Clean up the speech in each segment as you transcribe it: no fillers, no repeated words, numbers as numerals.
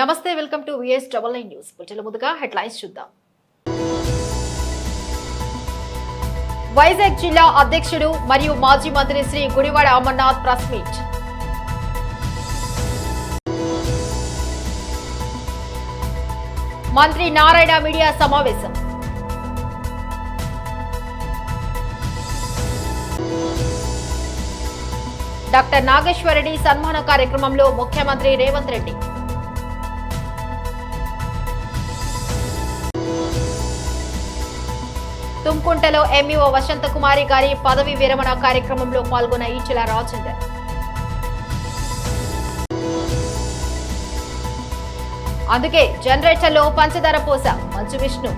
నమస్తే, welcome to VS99 news. బులెటిన్ల ముందుగా headlines చూద్దాం. వైజాగ్ జిల్లా అధ్యక్షుడు మరియు మాజీ మంత్రి శ్రీ గుడివాడ అమర్నాథ్ ప్రెస్ మీట్. మంత్రి నారాయణ మీడియా సమావేశం. డాక్టర్ నాగేశ్వరరెడ్డి సన్మాన కార్యక్రమంలో ముఖ్యమంత్రి రేవంత్ రెడ్డి. తుమ్కుంటలో ఎంఈఓ వసంతకుమారి గారి పదవి విరమణ కార్యక్రమంలో పాల్గొన్న ఈచెల రాజేందర్. అందుకే జనరేటర్లో పంచదార పోస మంచు విష్ణు.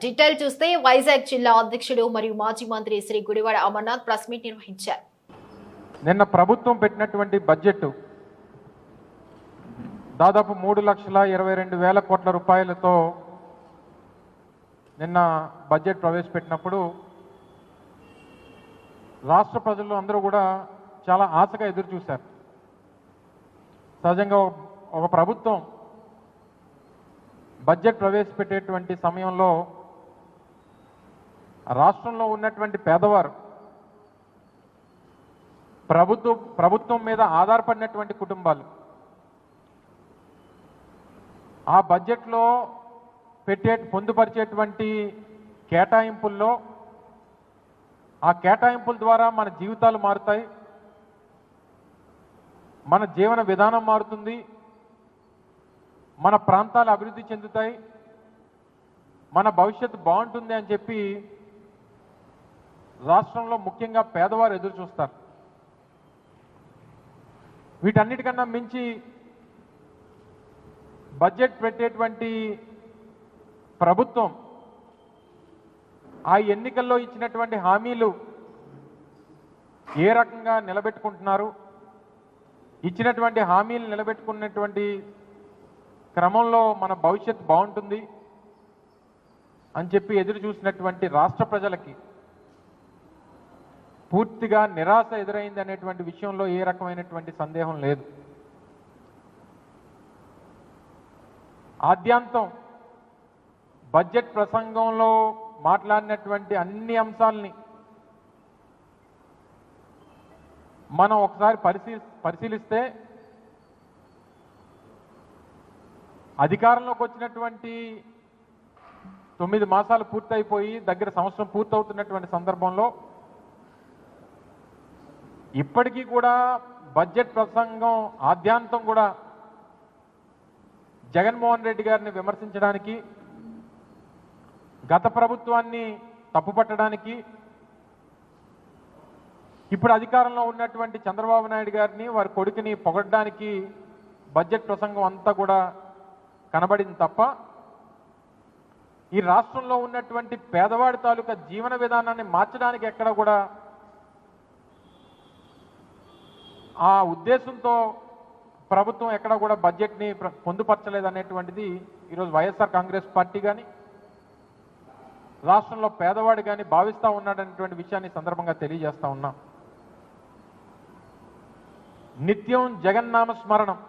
డీటెయిల్ చూస్తే వైజాగ్ జిల్లా అధ్యక్షుడు మరియు మాజీ మంత్రి శ్రీ గుడివాడ అమర్నాథ్ ప్రెస్ మీట్ నిర్వహించారు. నిన్న ప్రభుత్వం పెట్టినటువంటి బడ్జెట్ దాదాపు 3,22,000 కోట్ల రూపాయలతో నిన్న బడ్జెట్ ప్రవేశపెట్టినప్పుడు రాష్ట్ర ప్రజలు అందరూ కూడా చాలా ఆశగా ఎదురు చూశారు. సహజంగా ఒక ప్రభుత్వం బడ్జెట్ ప్రవేశపెట్టేటువంటి సమయంలో రాష్ట్రంలో ఉన్నటువంటి పేదవారు, ప్రభుత్వం మీద ఆధారపడినటువంటి కుటుంబాలు ఆ బడ్జెట్లో పొందుపరిచేటువంటి కేటాయింపుల్లో ఆ కేటాయింపుల ద్వారా మన జీవితాలు మారుతాయి, మన జీవన విధానం మారుతుంది, మన ప్రాంతాలు అభివృద్ధి చెందుతాయి, మన భవిష్యత్తు బాగుంటుంది అని చెప్పి రాష్ట్రంలో ముఖ్యంగా పేదవారు ఎదురు చూస్తారు. వీటన్నిటికన్నా మించి బడ్జెట్ పెట్టేటువంటి ప్రభుత్వం ఆ ఎన్నికల్లో ఇచ్చినటువంటి హామీలు ఏ రకంగా నిలబెట్టుకుంటున్నారు, ఇచ్చినటువంటి హామీలు నిలబెట్టుకున్నటువంటి క్రమంలో మన భవిష్యత్తు బాగుంటుంది అని చెప్పి ఎదురు చూసినటువంటి రాష్ట్ర ప్రజలకి పూర్తిగా నిరాశ ఎదురైంది అనేటువంటి విషయంలో ఏ రకమైనటువంటి సందేహం లేదు. ఆద్యాంతం బడ్జెట్ ప్రసంగంలో మాట్లాడినటువంటి అన్ని అంశాలని మనం ఒకసారి పరిశీలిస్తే అధికారంలోకి వచ్చినటువంటి 9 మాసాలు పూర్తయిపోయి దగ్గర సంవత్సరం పూర్తవుతున్నటువంటి సందర్భంలో ఇప్పటికీ కూడా బడ్జెట్ ప్రసంగం ఆద్యాంతం కూడా జగన్మోహన్ రెడ్డి గారిని విమర్శించడానికి, గత ప్రభుత్వాన్ని తప్పుపట్టడానికి, ఇప్పుడు అధికారంలో ఉన్నటువంటి చంద్రబాబు నాయుడు గారిని వారి కొడుకుని పొగడ్డానికి బడ్జెట్ ప్రసంగం అంతా కూడా కనబడింది తప్ప ఈ రాష్ట్రంలో ఉన్నటువంటి పేదవాడి తాలూకా జీవన విధానాన్ని మార్చడానికి ఎక్కడ కూడా ఆ ఉద్దేశంతో ప్రభుత్వం ఎక్కడ కూడా బడ్జెట్ని పొందుపరచలేదనేటువంటిది ఈరోజు వైఎస్ఆర్ కాంగ్రెస్ పార్టీ కానీ రాష్ట్రంలో పేదవాడు కానీ భావిస్తూ ఉన్నాడనేటువంటి విషయాన్ని సందర్భంగా తెలియజేస్తా ఉన్నాం. నిత్యం జగన్నామ స్మరణం.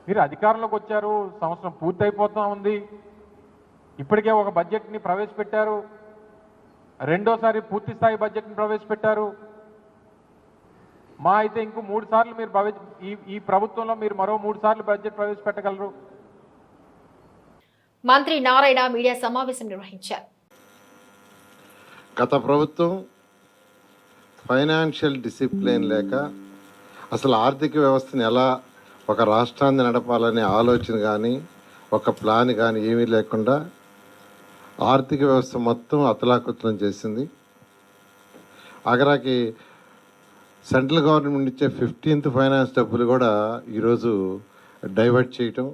మీరు అధికారంలోకి వచ్చారు, సంవత్సరం పూర్తయిపోతూ ఉంది, ఇప్పటికే ఒక బడ్జెట్ని ప్రవేశపెట్టారు, రెండోసారి పూర్తి స్థాయి బడ్జెట్ని ప్రవేశపెట్టారు. మా అయితే ఇంకో 3 సార్లు మీరు ఈ ప్రభుత్వంలో మీరు మరో 3 సార్లు బడ్జెట్ ప్రవేశపెట్టగలరు. మంత్రి నారాయణ మీడియా సమావేశం నిర్వహించారు. గత ప్రభుత్వం ఫైనాన్షియల్ డిసిప్లిన్ లేక అసలు ఆర్థిక వ్యవస్థను ఎలా ఒక రాష్ట్రాన్ని నడపాలనే ఆలోచన కానీ ఒక ప్లాన్ కానీ ఏమీ లేకుండా ఆర్థిక వ్యవస్థ మొత్తం అతలాకుతలం చేసింది. ఆఖరాకి సెంట్రల్ గవర్నమెంట్ ఇచ్చే 15th ఫైనాన్స్ డబ్బులు కూడా ఈరోజు డైవర్ట్ చేయటం.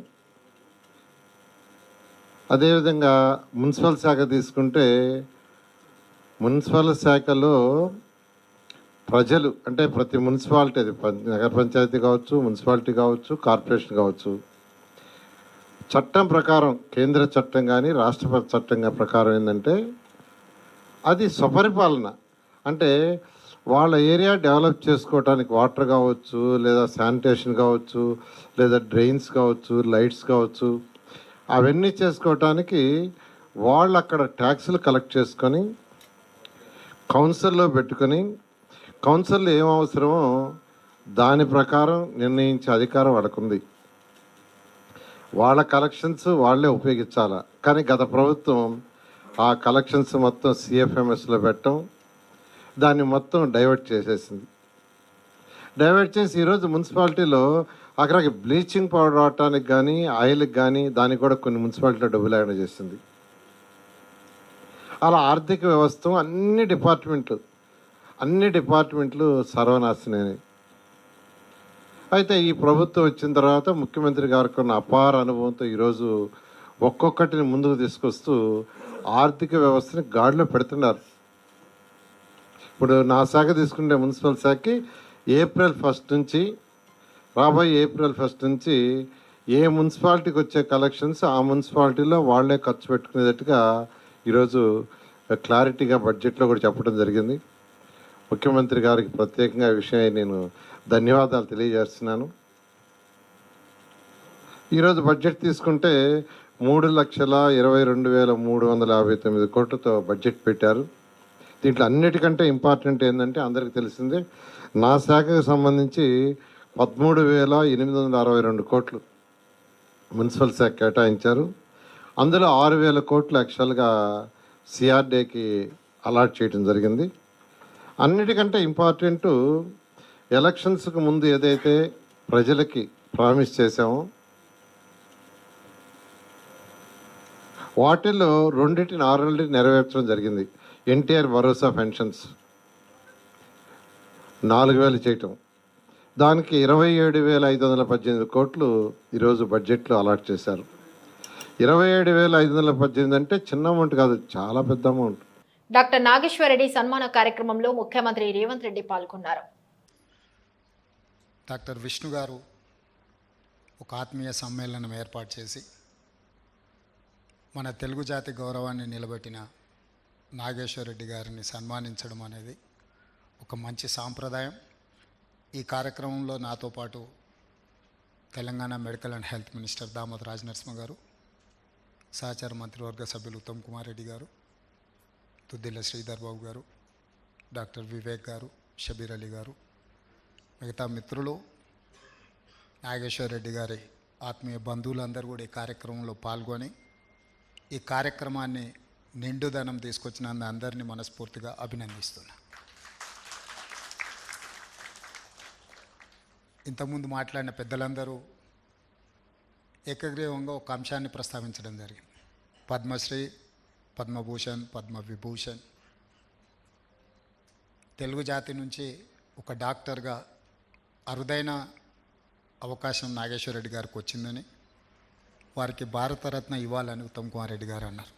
అదేవిధంగా మున్సిపల్ శాఖ తీసుకుంటే మున్సిపల్ శాఖలో ప్రజలు అంటే ప్రతి మున్సిపాలిటీ, అది నగర పంచాయతీ కావచ్చు, మున్సిపాలిటీ కావచ్చు, కార్పొరేషన్ కావచ్చు, చట్టం ప్రకారం కేంద్ర చట్టం కానీ రాష్ట్ర చట్టం ప్రకారం ఏంటంటే అది స్వపరిపాలన. అంటే వాళ్ళ ఏరియా డెవలప్ చేసుకోవడానికి వాటర్ కావచ్చు, లేదా శానిటేషన్ కావచ్చు, లేదా డ్రైన్స్ కావచ్చు, లైట్స్ కావచ్చు, అవన్నీ చేసుకోవటానికి వాళ్ళు అక్కడ ట్యాక్సులు కలెక్ట్ చేసుకొని కౌన్సిల్లో పెట్టుకొని కౌన్సిల్లో ఏం అవసరమో దాని ప్రకారం నిర్ణయించే అధికారం వాళ్ళకుంది. వాళ్ళ కలెక్షన్స్ వాళ్ళే ఉపయోగించాలి. కానీ గత ప్రభుత్వం ఆ కలెక్షన్స్ మొత్తం సిఎఫ్ఎంఎస్లో పెట్టడం, దాన్ని మొత్తం డైవర్ట్ చేసేసింది. డైవర్ట్ చేసి ఈరోజు మున్సిపాలిటీలో అక్కడికి బ్లీచింగ్ పౌడర్ వాడటానికి కానీ ఆయిల్కి కానీ దానికి కూడా కొన్ని మున్సిపాలిటీలో డబ్బులు యాడ్ చేసింది. అలా ఆర్థిక వ్యవస్థ అన్ని డిపార్ట్మెంట్లు సర్వనాశనమే. అయితే ఈ ప్రభుత్వం వచ్చిన తర్వాత ముఖ్యమంత్రి గారికి ఉన్న అపార అనుభవంతో ఈరోజు ఒక్కొక్కటిని ముందుకు తీసుకొస్తూ ఆర్థిక వ్యవస్థని గాడిలో పెడుతున్నారు. ఇప్పుడు నా శాఖ తీసుకుంటే మున్సిపల్ శాఖకి ఏప్రిల్ 1 నుంచి రాబోయే ఏప్రిల్ 1 నుంచి ఏ మున్సిపాలిటీకి వచ్చే కలెక్షన్స్ ఆ మున్సిపాలిటీలో వాళ్ళే ఖర్చు పెట్టుకునేటట్టుగా ఈరోజు క్లారిటీగా బడ్జెట్లో కూడా చెప్పడం జరిగింది. ముఖ్యమంత్రి గారికి ప్రత్యేకంగా ఈ విషయం నేను ధన్యవాదాలు తెలియజేస్తున్నాను. ఈరోజు బడ్జెట్ తీసుకుంటే 3,22,359 కోట్లతో బడ్జెట్ పెట్టారు. దీంట్లో అన్నిటికంటే ఇంపార్టెంట్ ఏంటంటే అందరికీ తెలిసిందే, నా శాఖకు సంబంధించి 13,862 కోట్లు మున్సిపల్ శాఖ కేటాయించారు. అందులో 6,000 కోట్లు యాక్చువల్గా సిఆర్డీకి అలాట్ చేయడం జరిగింది. అన్నిటికంటే ఇంపార్టెంట్, ఎలక్షన్స్కి ముందు ఏదైతే ప్రజలకి ప్రామిస్ చేశామో వాటిల్లో 2 నెరవేర్చడం జరిగింది. ఎన్టీఆర్ భరోసా పెన్షన్స్ 4,000 చేయటం, దానికి 27,518 కోట్లు ఈరోజు బడ్జెట్లో అలాట్ చేశారు. 27,518 అంటే చిన్న అమౌంట్ కాదు, చాలా పెద్ద అమౌంట్. డాక్టర్ నాగేశ్వరరెడ్డి సన్మాన కార్యక్రమంలో ముఖ్యమంత్రి రేవంత్ రెడ్డి పాల్గొన్నారు. డాక్టర్ విష్ణు గారు ఒక ఆత్మీయ సమ్మేళనం ఏర్పాటు చేసి మన తెలుగు జాతి గౌరవాన్ని నిలబెట్టిన నాగేశ్వరరెడ్డి గారిని సన్మానించడం అనేది ఒక మంచి సాంప్రదాయం. ఈ కార్యక్రమంలో నాతో పాటు Telangana medical and health minister Damodar Rajanarasimha గారు, సహచార మంత్రివర్గ సభ్యులు ఉత్తమ్ కుమార్ రెడ్డి గారు, దుద్దిల్ల శ్రీధర్ బాబు గారు, డాక్టర్ వివేక్ గారు, షబీర్ అలీ గారు, మిగతా మిత్రులు, నాగేశ్వరరెడ్డి గారి ఆత్మీయ బంధువులందరూ కూడా ఈ కార్యక్రమంలో పాల్గొని ఈ కార్యక్రమాన్ని నిండుదనం తీసుకొచ్చినందు అందరినీ మనస్ఫూర్తిగా అభినందిస్తున్నా. ఇంతకుముందు మాట్లాడిన పెద్దలందరూ ఏకగ్రీవంగా ఒక అంశాన్ని ప్రస్తావించడం జరిగింది. పద్మశ్రీ, పద్మభూషణ్, పద్మవిభూషణ్. తెలుగు జాతి నుంచి ఒక డాక్టర్గా అరుదైన అవకాశం నాగేశ్వరరెడ్డి గారికి వచ్చిందని, వారికి భారతరత్న ఇవ్వాలని ఉత్తమ్ కుమార్ రెడ్డి గారు అన్నారు.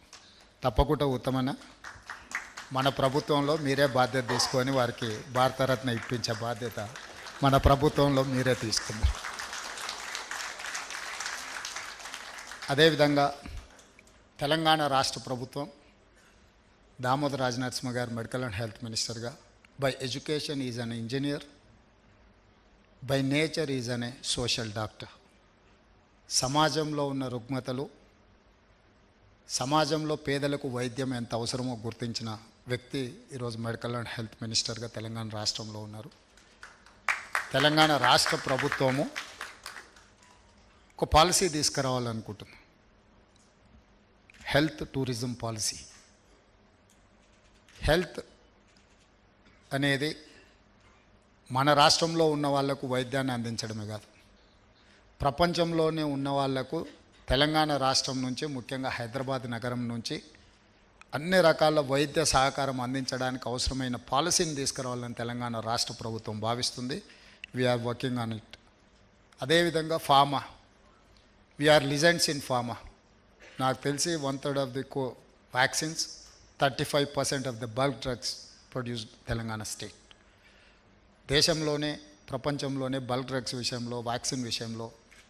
తప్పకుండా ఉత్తమన్న, మన ప్రభుత్వంలో మీరే బాధ్యత తీసుకొని వారికి భారతరత్న ఇప్పించే బాధ్యత మన ప్రభుత్వంలో మీరే తీసుకున్నారు. అదేవిధంగా తెలంగాణ రాష్ట్ర ప్రభుత్వం దామోదర్ రాజనరసింహ గారు మెడికల్ అండ్ హెల్త్ మినిస్టర్గా, by education is an engineer, by nature is an A social doctor. సమాజంలో ఉన్న రుగ్మతలు, సమాజంలో పేదలకు వైద్యం ఎంత అవసరమో గుర్తించిన వ్యక్తి ఈరోజు మెడికల్ అండ్ హెల్త్ మినిస్టర్గా తెలంగాణ రాష్ట్రంలో ఉన్నారు. తెలంగాణ రాష్ట్ర ప్రభుత్వము ఒక పాలసీ తీసుకురావాలనుకుంటుంది, హెల్త్ టూరిజం పాలసీ. హెల్త్ అనేది మన రాష్ట్రంలో ఉన్న వాళ్లకు వైద్యాన్ని అందించడమే కాదు, ప్రపంచంలోనే ఉన్న వాళ్లకు తెలంగాణ రాష్ట్రం నుంచి, ముఖ్యంగా హైదరాబాద్ నగరం నుంచి అన్ని రకాల వైద్య సహకారం అందించడానికి అవసరమైన పాలసీని తీసుకురావాలని తెలంగాణ రాష్ట్ర ప్రభుత్వం భావిస్తుంది. We are working on it. అదేవిధంగా pharma, we are legends in pharma. నాకు తెలిసి 1/3 of the vaccines, 35% of the bulk drugs produced Telangana state. దేశంలోనే ప్రపంచంలోనే బల్క్ డ్రగ్స్ విషయంలో, వ్యాక్సిన్ విషయంలో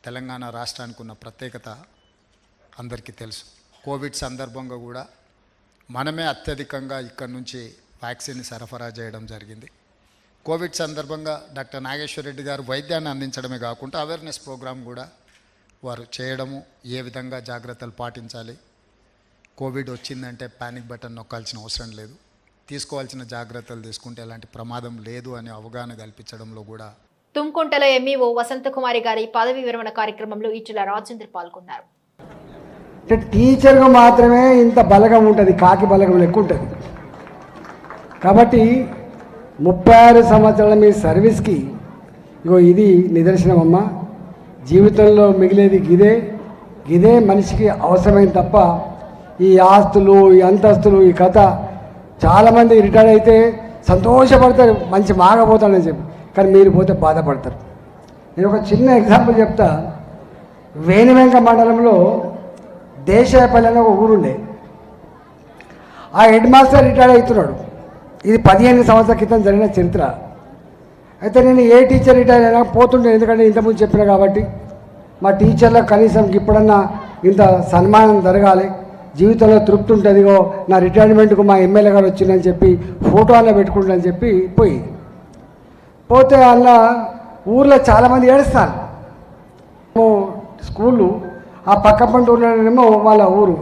తెలంగాణ రాష్ట్రానికి ఉన్న ప్రత్యేకత అందరికీ తెలుసు. కోవిడ్ సందర్భంగా కూడా మనమే అత్యధికంగా ఇక్కడ నుంచి వ్యాక్సిన్ సరఫరా చేయడం జరిగింది. కోవిడ్ సందర్భంగా డాక్టర్ నాగేశ్వర రెడ్డి గారు వైద్యాన్ని అందించడమే కాకుండా అవేర్నెస్ ప్రోగ్రాం కూడా వారు చేయడము, ఏ విధంగా జాగ్రత్తలు పాటించాలి, కోవిడ్ వచ్చిందంటే పానిక్ బటన్ నొక్కాల్సిన అవసరం లేదు, తీసుకోవాల్సిన జాగ్రత్తలు తీసుకుంటే ఎలాంటి ప్రమాదం లేదు అనే అవగాహన కల్పించడంలో కూడా. తుమ్కుంటలో ఎంఈఓ వసంతకుమారి గారి పదవి విరమణ కార్యక్రమంలో ఈటెల రాజేందర్ పాల్గొన్నారు. టీచర్గా మాత్రమే ఇంత బలగం ఉంటుంది, కాకి బలగం లెక్క ఉంటుంది. కాబట్టి 36 సంవత్సరాల మీ సర్వీస్కి ఇగో ఇది నిదర్శనం అమ్మ. జీవితంలో మిగిలేది గిదే మనిషికి అవసరమైన తప్ప ఈ ఆస్తులు, ఈ అంతస్తులు, ఈ కథ. చాలామంది రిటైర్ అయితే సంతోషపడతారు, మంచి మాగపోతాడని చెప్పి, కానీ మీరు పోతే బాధపడతారు. నేను ఒక చిన్న ఎగ్జాంపుల్ చెప్తా. వేణివెంక మండలంలో దేశాయపల్లి అనే ఒక ఊరుండే. ఆ హెడ్ మాస్టర్ రిటైర్ అవుతున్నాడు. ఇది 15 సంవత్సరాల క్రితం జరిగిన చరిత్ర. అయితే నేను ఏ టీచర్ రిటైర్ అయినా పోతుండే, ఎందుకంటే ఇంతకుముందు చెప్పిన కాబట్టి మా టీచర్లకు కనీసం ఇప్పుడన్నా ఇంత సన్మానం జరగాలి, జీవితంలో తృప్తి ఉంటుంది, నా రిటైర్మెంట్కు మా ఎమ్మెల్యే గారు వచ్చిందని చెప్పి ఫోటో అలా పెట్టుకుంటానని చెప్పి పోతే అలా ఊర్లో చాలామంది ఏడుస్తారు. స్కూళ్ళు ఆ పక్క పంట ఊళ్ళోనేమో వాళ్ళ ఊరు.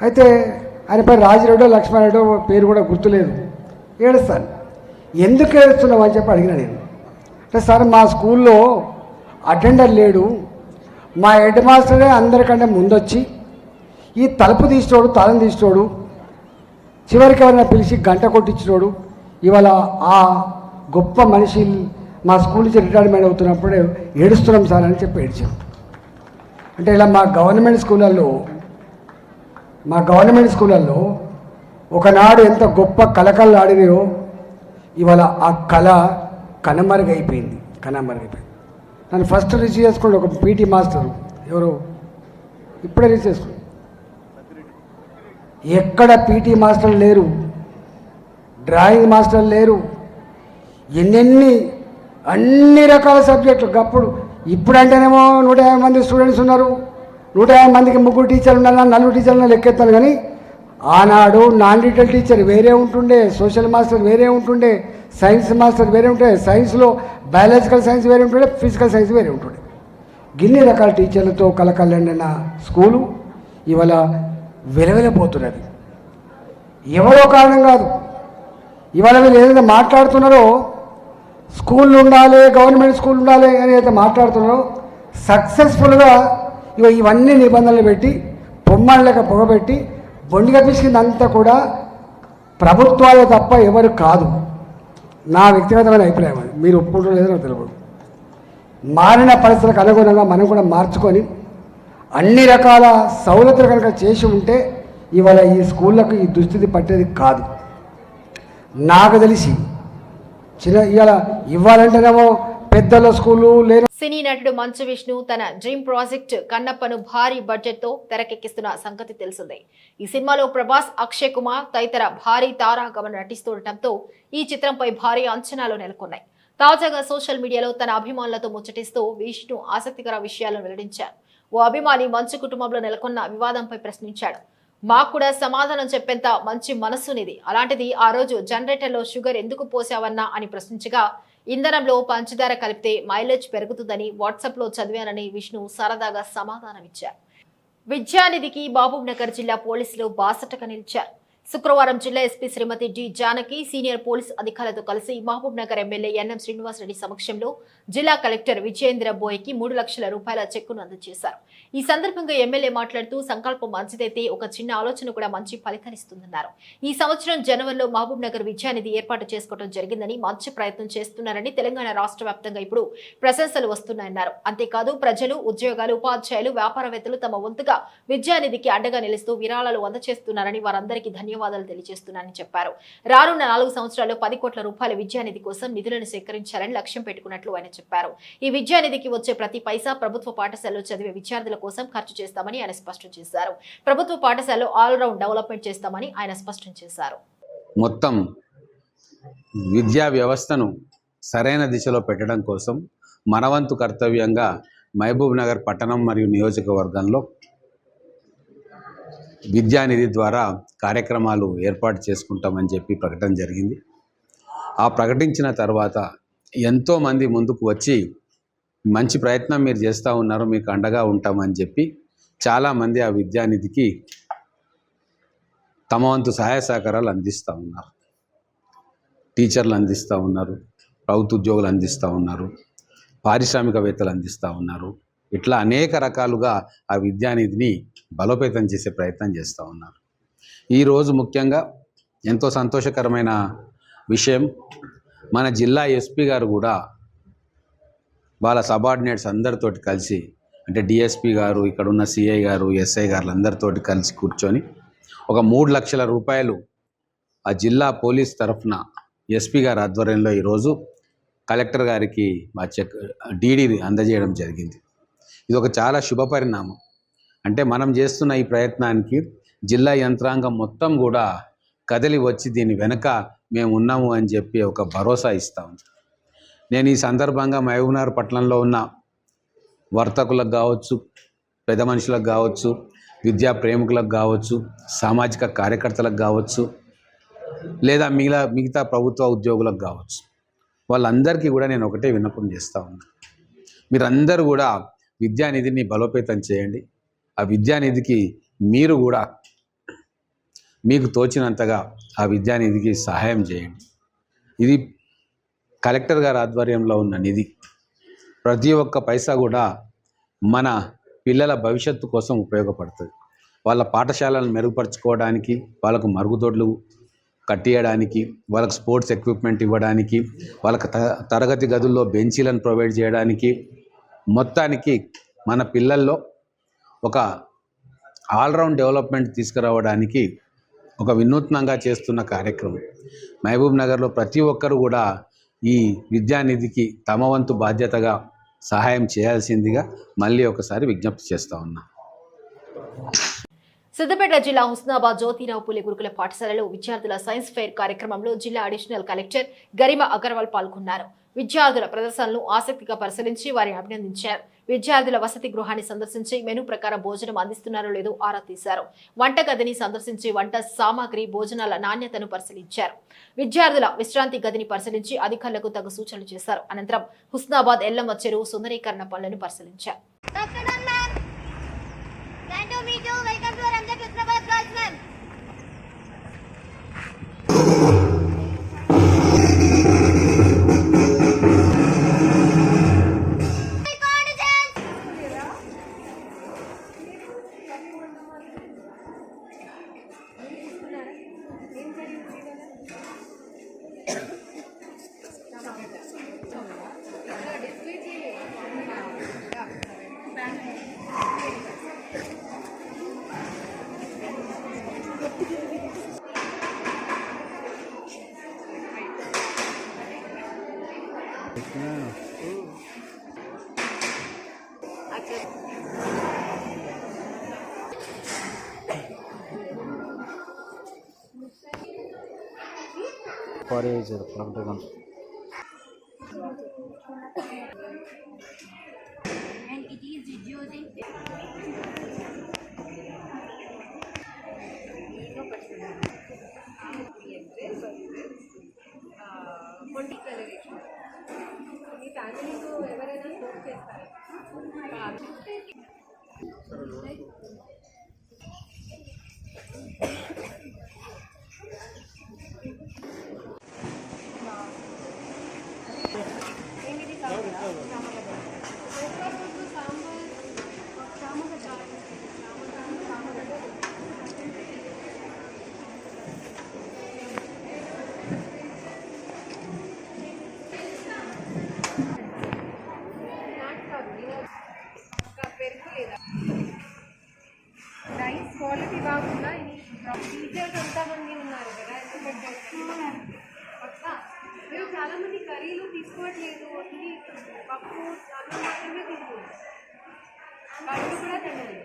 అయితే ఆయన పేరు రాజిరెడ్డో లక్ష్మణరెడ్డో పేరు కూడా గుర్తులేదు. ఏడుస్తాను. ఎందుకు ఏడుస్తున్నావు అని చెప్పి అడిగిన నేను. అంటే సార్ మా స్కూల్లో అటెండర్ లేడు, మా హెడ్ మాస్టరే అందరికంటే ముందొచ్చి ఈ తలుపు తీసినోడు, తాళం తీసినోడు, చివరికి ఎవరైనా పిలిచి గంట కొట్టించినోడు ఇవాళ ఆ గొప్ప మనిషి మా స్కూల్ నుంచి రిటైర్మెంట్ అవుతున్నప్పుడే ఏడుస్తున్నాం సార్ అని చెప్పి ఏడ్చాం. అంటే ఇలా మా గవర్నమెంట్ స్కూళ్ళల్లో ఒకనాడు ఎంత గొప్ప కళకళలు ఆడినాయో ఇవాళ ఆ కళ కనుమరుగైపోయింది. నన్ను ఫస్ట్ రిసీవ్ చేసుకోండి ఒక పీటీ మాస్టర్, ఎవరు ఇప్పుడే రిసీవ్ చేసుకోండి. ఎక్కడ పీటీ మాస్టర్లు లేరు, డ్రాయింగ్ మాస్టర్లు లేరు, అన్ని రకాల సబ్జెక్టులు. అప్పుడు ఇప్పుడంటేనేమో 150 మంది స్టూడెంట్స్ ఉన్నారు, 150 మందికి 3 టీచర్లు ఉండాలి, 4 టీచర్లు లెక్కెత్తాను. కానీ ఆనాడు నాన్ డీటెయిల్ టీచర్ వేరే ఉంటుండే, సోషల్ మాస్టర్ వేరే ఉంటుండే, సైన్స్ మాస్టర్ వేరే ఉంటుండే, సైన్స్లో బయాలజికల్ సైన్స్ వేరే ఉంటుండే, ఫిజికల్ సైన్స్ వేరే ఉంటుండే. గిన్ని రకాల టీచర్లతో కలకల్లండిన స్కూలు ఇవాళ వెలవెలపోతున్నది. ఎవరో కారణం కాదు. ఇవాళ వీళ్ళు ఏదైతే మాట్లాడుతున్నారో స్కూళ్ళు ఉండాలి, గవర్నమెంట్ స్కూల్ ఉండాలి అని అయితే మాట్లాడుతున్నారో సక్సెస్ఫుల్గా ఇవన్నీ నిబంధనలు పెట్టి పొమ్మళ్ళక పొగబెట్టి బొండిగా పిసికిందంతా కూడా ప్రభుత్వాలే తప్ప ఎవరు కాదు. నా వ్యక్తిగతమైన అభిప్రాయం అది. మీరు ఒప్పుకుంటారో లేదో నాకు తెలియదు. మారిన పరిస్థితులకు అనుగుణంగా మనం కూడా మార్చుకొని అన్ని రకాల సౌలతులు కనుక చేసి ఉంటే ఇవాళ ఈ స్కూళ్ళకు ఈ దుస్థితి పట్టేది కాదు. నాకు తెలిసి ఇవ్వాలంటేనేమో పెద్దల స్కూళ్ళు లేని. సినీ నటుడు మంచు విష్ణు తన డ్రీమ్ ప్రాజెక్ట్ కన్నప్పను భారీ బడ్జెట్ తో తెరకెక్కిస్తున్న సంగతి తెలిసిందే. ఈ సినిమాలో ప్రభాస్, అక్షయ్ కుమార్ తదితర భారీ తారాగమన నటిస్తుండటంతో ఈ చిత్రంపై భారీ అంచనాలు నెలకొన్నాయి. తాజాగా సోషల్ మీడియాలో తన అభిమానులతో ముచ్చటిస్తూ విష్ణు ఆసక్తికర విషయాలను వెల్లడించారు. ఓ అభిమాని మంచు కుటుంబంలో నెలకొన్న వివాదంపై ప్రశ్నించాడు. మాకు కూడా సమాధానం చెప్పేంత మంచి మనస్సునిది, అలాంటిది ఆ రోజు జనరేటర్లో షుగర్ ఎందుకు పోసావన్నా అని ప్రశ్నించగా, ఇంధనంలో పంచదార కలిపితే మైలేజ్ పెరుగుతుందని వాట్సాప్లో చదివానని విష్ణు సరదాగా సమాధానమిచ్చారు. విద్యానిధికి మహబూబ్ నగర్ జిల్లా పోలీసులు బాసటగా నిలిచారు. శుక్రవారం జిల్లా ఎస్పీ శ్రీమతి డి జానకి సీనియర్ పోలీస్ అధికారులతో కలిసి మహబూబ్ నగర్ ఎమ్మెల్యే ఎన్ఎం శ్రీనివాసరెడ్డి సమక్షంలో జిల్లా కలెక్టర్ విజయేంద్ర బోయ్కి 3 లక్షల రూపాయల చెక్కును అందజేశారు. ఈ సందర్భంగా ఎమ్మెల్యే మాట్లాడుతూ సంకల్పం మంచిదైతే ఒక చిన్న ఆలోచన కూడా మంచి ఫలితాన్నిస్తుందన్నారు. ఈ సంవత్సరం జనవరిలో మహబూబ్ నగర్ విద్యానిధి ఏర్పాటు చేసుకోవడం జరిగిందని, మంచి ప్రయత్నం చేస్తున్నారని, తెలంగాణ రాష్ట్ర వ్యాప్తంగా ఇప్పుడు ప్రశంసలు వస్తున్నాయన్నారు. అంతేకాదు ప్రజలు, ఉద్యోగాలు, ఉపాధ్యాయులు, వ్యాపారవేత్తలు తమ వంతుగా విద్యానిధికి అండగా నిలుస్తూ విరాళాలు అందజేస్తున్నారని, వారందరికీ ధన్యవాదాలు తెలియజేస్తున్నారని చెప్పారు. రానున్న 4 సంవత్సరాల్లో 10 కోట్ల రూపాయల విద్యానిధి కోసం నిధులను సేకరించాలని లక్ష్యం పెట్టుకున్నట్లు ఆయన చెప్పారు. ఈ విద్యానిధికి వచ్చే ప్రతి పైసా ప్రభుత్వ పాఠశాలలో చదివే విద్యార్థుల కోసం ఖర్చు చేస్తామని ఆయన స్పష్టం చేశారు. ప్రభుత్వ పాఠశాలలో ఆల్రౌండ్ డెవలప్మెంట్ చేస్తామని ఆయన స్పష్టం చేశారు. మొత్తం విద్యా వ్యవస్థను సరైన దిశలో పెట్టడం కోసం మనవంతు కర్తవ్యంగా మహబూబ్ నగర్ పట్టణం మరియు నియోజకవర్గంలో విద్యానిధి ద్వారా కార్యక్రమాలు ఏర్పాటు చేసుకుంటామని చెప్పి ప్రకటన జరిగింది. ఆ ప్రకటించిన తర్వాత ఎంతోమంది ముందుకు వచ్చి మంచి ప్రయత్నం మీరు చేస్తూ ఉన్నారు, మీకు అండగా ఉంటామని చెప్పి చాలామంది ఆ విద్యానిధికి తమ వంతు సహాయ సహకారాలు అందిస్తూ ఉన్నారు. టీచర్లు అందిస్తూ ఉన్నారు, ప్రభుత్వ ఉద్యోగులు అందిస్తూ ఉన్నారు, పారిశ్రామికవేత్తలు అందిస్తూ ఉన్నారు. ఇట్లా అనేక రకాలుగా ఆ విద్యానిధిని బలోపేతం చేసే ప్రయత్నం చేస్తూ ఉన్నారు. ఈరోజు ముఖ్యంగా ఎంతో సంతోషకరమైన విషయం, మన జిల్లా ఎస్పీ గారు కూడా వాళ్ళ సబార్డినేట్స్ అందరితోటి కలిసి, అంటే డిఎస్పీ గారు, ఇక్కడ ఉన్న సిఐ గారు, ఎస్ఐ గారు అందరితోటి కలిసి కూర్చొని ఒక 3 లక్షల రూపాయలు ఆ జిల్లా పోలీస్ తరఫున ఎస్పీ గారి ఆధ్వర్యంలో ఈరోజు కలెక్టర్ గారికి మా డీడీ అందజేయడం జరిగింది. ఇది ఒక చాలా శుభ పరిణామం. అంటే మనం చేస్తున్న ఈ ప్రయత్నానికి జిల్లా యంత్రాంగం మొత్తం కూడా కదిలి వచ్చి దీని వెనక మేము ఉన్నాము అని చెప్పి ఒక భరోసా ఇస్తాం. నేను ఈ సందర్భంగా మహబూబ్నగర్ పట్టణంలో ఉన్న వర్తకులకు కావచ్చు, పెద్ద మనుషులకు కావచ్చు, విద్యా ప్రేమికులకు కావచ్చు, సామాజిక కార్యకర్తలకు కావచ్చు, లేదా మిగతా ప్రభుత్వ ఉద్యోగులకు కావచ్చు, వాళ్ళందరికీ కూడా నేను ఒకటే విన్నపం చేస్తూ ఉన్నాను. మీరందరూ కూడా విద్యానిధిని బలోపేతం చేయండి. ఆ విద్యానిధికి మీరు కూడా మీకు తోచినంతగా ఆ విద్యానిధికి సహాయం చేయండి. ఇది కలెక్టర్ గారి ఆధ్వర్యంలో ఉన్న నిధి. ప్రతి ఒక్క పైసా కూడా మన పిల్లల భవిష్యత్తు కోసం ఉపయోగపడుతుంది. వాళ్ళ పాఠశాలను మెరుగుపరుచుకోవడానికి, వాళ్ళకు మరుగుదొడ్లు కట్టియడానికి, వాళ్ళకు స్పోర్ట్స్ ఎక్విప్మెంట్ ఇవ్వడానికి, వాళ్ళకు తరగతి గదుల్లో బెంచీలను ప్రొవైడ్ చేయడానికి, మొత్తానికి మన పిల్లల్లో ఒక ఆల్రౌండ్ డెవలప్మెంట్ తీసుకురావడానికి ఒక వినూత్నంగా చేస్తున్న కార్యక్రమం. మహబూబ్ నగర్లో ప్రతి ఒక్కరు కూడా ఈ విద్యానిధికి తమ వంతు బాధ్యతగా సహాయం చేయాల్సిందిగా మళ్ళీ ఒకసారి విజ్ఞప్తి చేస్తూ ఉన్నా. సిద్దిపేట జిల్లా హుస్నాబాద్ జ్యోతిరావు పూలే గురుకుల పాఠశాలలో విద్యార్థుల సైన్స్ ఫెయిర్ కార్యక్రమంలో జిల్లా అడిషనల్ కలెక్టర్ గరిమా అగర్వాల్ పాల్గొన్నారు. విద్యార్థుల ప్రదర్శనలు ఆసక్తిగా పరిశీలించి వారిని అభినందించారు. విద్యార్థుల వసతి గృహాన్ని సందర్శించి మెనూ ప్రకారం భోజనం అందిస్తున్నారో లేదో ఆరా తీశారు. వంటగదిని సందర్శించి వంట సామాగ్రి, భోజనాల నాణ్యతను పరిశీలించారు. విద్యార్థుల విశ్రాంతి గదిని పరిశీలించి అధికారులకు తగు సూచనలు చేశారు. అనంతరం హుస్నాబాద్ ఎల్లమ్మ చెరువు సుందరీకరణ పనులను పరిశీలించారు. రైస్ క్వాలిటీ బాగుందా? టీచర్స్ ఎంతమంది ఉన్నారు కదా, మేము చాలా మంది కర్రీలు తీసుకోవట్లేదు, ఓన్లీ పప్పు అన్నం మాత్రమే తింటున్నాం. కర్రీ కూడా తినండి.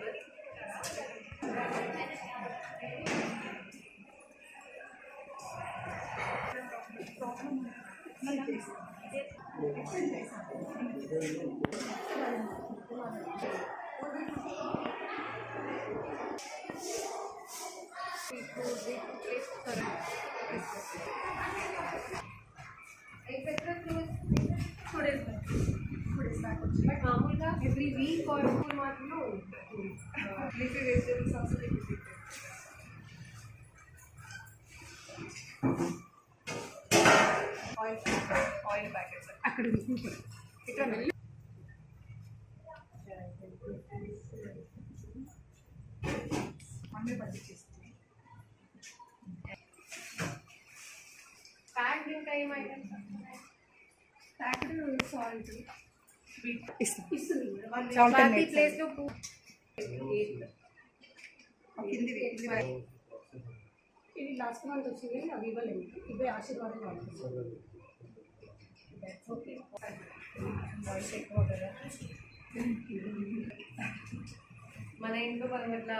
బట్ మామూలుగా ఎవ్రీ వీక్ ఆర్ మాత్రమే leafy vegetables also oil packets అక్కడ ఇట్లా మమ్మీ బడ్జెట్ చేస్తుంది ప్యాక్డ్ ఇంకా ఏమైనా ప్యాక్డ్ సాల్ట్ ఇస్తుంది ప్రతి ప్లేస్లో ఇది లాస్ట్ మంత్ వచ్చింది అవి ఇవ్వలేదు ఇవే ఆశీర్వాదం వాళ్ళు ఓకే వాయిస్ ఎక్కువ కదా మన ఇంట్లో మనం అట్లా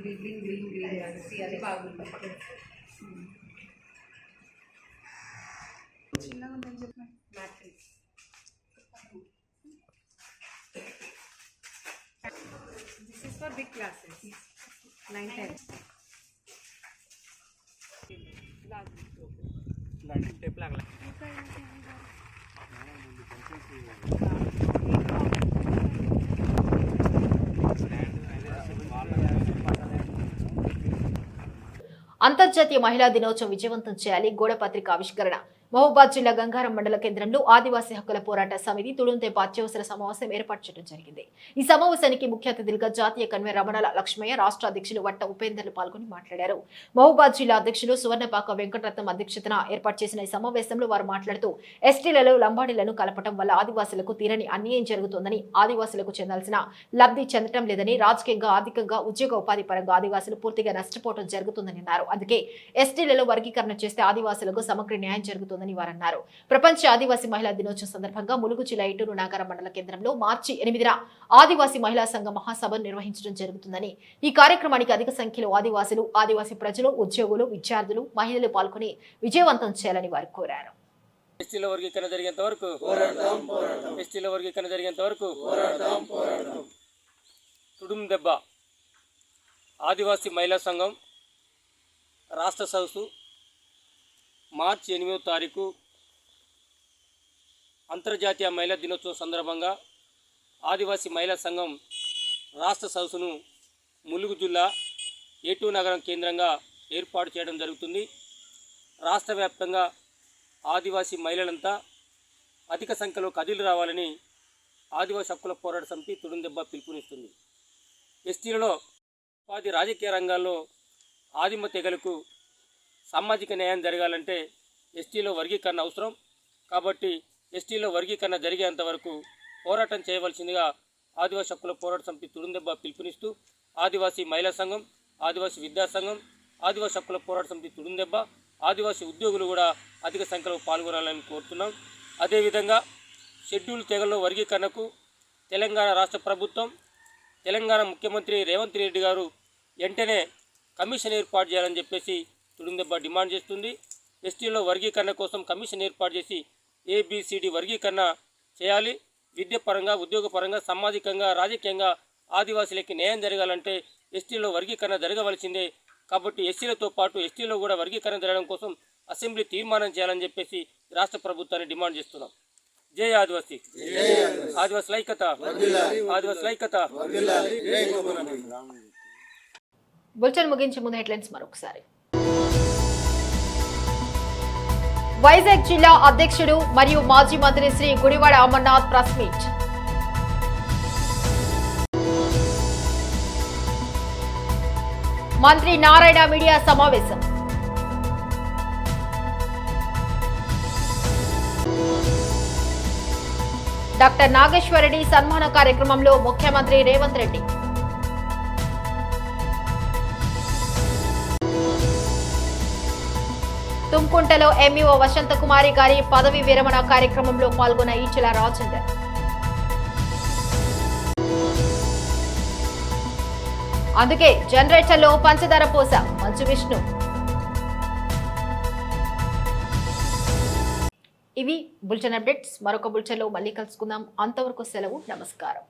గ్రీన్ గ్రీన్ గ్రీన్ అనేసి అది బాగుంటుంది చిన్నగా ఉందని చెప్పండి matrix this is for big classes 9-10 tape लागला అంతర్జాతీయ మహిళా దినోత్సవం విజయవంతం చేయాలి గోడ పత్రిక ఆవిష్కరణ మహబూబాద్ జిల్లా గంగారం మండల కేంద్రంలో ఆదివాసీ హక్కుల పోరాట సమితి తుడుంతెంపు అత్యవసర సమావేశం ఏర్పాటు చేయడం జరిగింది. ఈ సమావేశానికి ముఖ్య అతిథులుగా జాతీయ కన్వీనర్ రమణాల లక్ష్మయ్య, రాష్ట్ర అధ్యక్షులు వట్ట ఉపేందర్లు పాల్గొని మాట్లాడారు. మహబూబాద్ జిల్లా అధ్యక్షులు సువర్ణపాక వెంకటరత్నం అధ్యక్షతన ఏర్పాటు చేసిన ఈ సమావేశంలో వారు మాట్లాడుతూ ఎస్టీలలో లంబాడీలను కలపడం వల్ల ఆదివాసులకు తీరని అన్యాయం జరుగుతోందని, ఆదివాసులకు చెందాల్సిన లబ్ధి చెందడం లేదని, రాజకీయంగా ఆర్థికంగా ఉద్యోగ ఉపాధి పరంగా ఆదివాసులు పూర్తిగా నష్టపోవడం జరుగుతుందని అన్నారు. అందుకే ఎస్టీలలో వర్గీకరణ చేస్తే ఆదివాసులకు సమగ్ర న్యాయం జరుగుతుంది వారన్నారు. ప్రపంచ ఆదివాసీ మహిళా దినోత్సవం సందర్భంగా ములుగు జిల్లా ఇటూరు నాగారం మండల కేంద్రంలో మార్చి 8న ఆదివాసీ మహిళా సంఘ మహాసభ నిర్వహించడం జరుగుతుందని, ఈ కార్యక్రమానికి అధిక సంఖ్యలో ఆదివాసులు, ఆదివాసీ ప్రజలు, ఉద్యోగులు, విద్యార్థులు, మహిళలు పాల్గొని విజయవంతం చేయాలని వారు కోరారు. ఎస్టీల వర్గీకరణ జరిగేంత వరకు ఎస్టీల వర్గీకరణ జరిగేంత వరకు తుడుం దెబ్బ ఆదివాసీ మహిళా సంఘం రాష్ట్ర సదస్సు మార్చి 8వ తారీఖు అంతర్జాతీయ మహిళా దినోత్సవం సందర్భంగా ఆదివాసీ మహిళా సంఘం రాష్ట్ర సదస్సును ములుగు జిల్లా ఏటూరు నగరం కేంద్రంగా ఏర్పాటు చేయడం జరుగుతుంది. రాష్ట్ర వ్యాప్తంగా ఆదివాసీ మహిళలంతా అధిక సంఖ్యలో కదిలి రావాలని ఆదివాసీ హక్కుల పోరాట సమితి తుడుందెబ్బ పిలుపునిస్తుంది. ఎస్టీలలో ఉపాధి, రాజకీయ రంగాల్లో ఆదిమ తెగలకు సామాజిక న్యాయం జరగాలంటే ఎస్టీలో వర్గీకరణ అవసరం. కాబట్టి ఎస్టీలో వర్గీకరణ జరిగేంత వరకు పోరాటం చేయవలసిందిగా ఆదివాసీ హక్కుల పోరాట సమితి తుడుందెబ్బ పిలుపునిస్తూ ఆదివాసీ మహిళా సంఘం, ఆదివాసీ విద్యా సంఘం, ఆదివాసీ హక్కుల పోరాట సమితి తుడుందెబ్బ, ఆదివాసీ ఉద్యోగులు కూడా అధిక సంఖ్యలో పాల్గొనాలని కోరుతున్నాం. అదేవిధంగా షెడ్యూల్ తెగల్లో వర్గీకరణకు తెలంగాణ రాష్ట్ర ప్రభుత్వం, తెలంగాణ ముఖ్యమంత్రి రేవంత్ రెడ్డి గారు వెంటనే కమిషన్ ఏర్పాటు చేయాలని చెప్పేసి తుడుందెబ్బ డిమాండ్ చేస్తుంది. ఎస్టీలో వర్గీకరణ కోసం కమిషన్ ఏర్పాటు చేసి ABCD వర్గీకరణ చేయాలి. విద్య పరంగా, ఉద్యోగ పరంగా, సామాజికంగా, రాజకీయంగా ఆదివాసీలకి న్యాయం జరగాలంటే ఎస్టీలో వర్గీకరణ జరగవలసిందే. కాబట్టి ఎస్సీలతో పాటు ఎస్టీలో కూడా వర్గీకరణ జరగడం కోసం అసెంబ్లీ తీర్మానం చేయాలని చెప్పేసి రాష్ట్ర ప్రభుత్వాన్ని డిమాండ్ చేస్తున్నాం. జై ఆదివాసీ, ఆదివాసీ ఐక్యత, ఆదివాసీ ఐక్యత. బులెటిన్ ముగించే ముందు హెడ్లైన్స్ మరొకసారి. వైజాగ్ జిల్లా అధ్యక్షుడు మరియు మాజీ మంత్రి శ్రీ గుడివాడ అమర్నాథ్ ప్రెస్ మీట్. మంత్రి నారాయణ మీడియా సమావేశం. డాక్టర్ నాగేశ్వరరెడ్డి సన్మాన కార్యక్రమంలో ముఖ్యమంత్రి రేవంత్ రెడ్డి. తుంకుంటలో ఎంఈఓ వసంతకుమారి గారి పదవి విరమణ కార్యక్రమంలో పాల్గొన్న ఈచెల రాజేందర్. అందుకే జనరేటర్లో పంచదార పోస మంచు విష్ణు. ఇవి బులెటిన్ అప్డేట్స్. మరొక బులెటిన్లో మళ్ళీ కలుసుకుందాం. అంతవరకు సెలవు. నమస్కారం.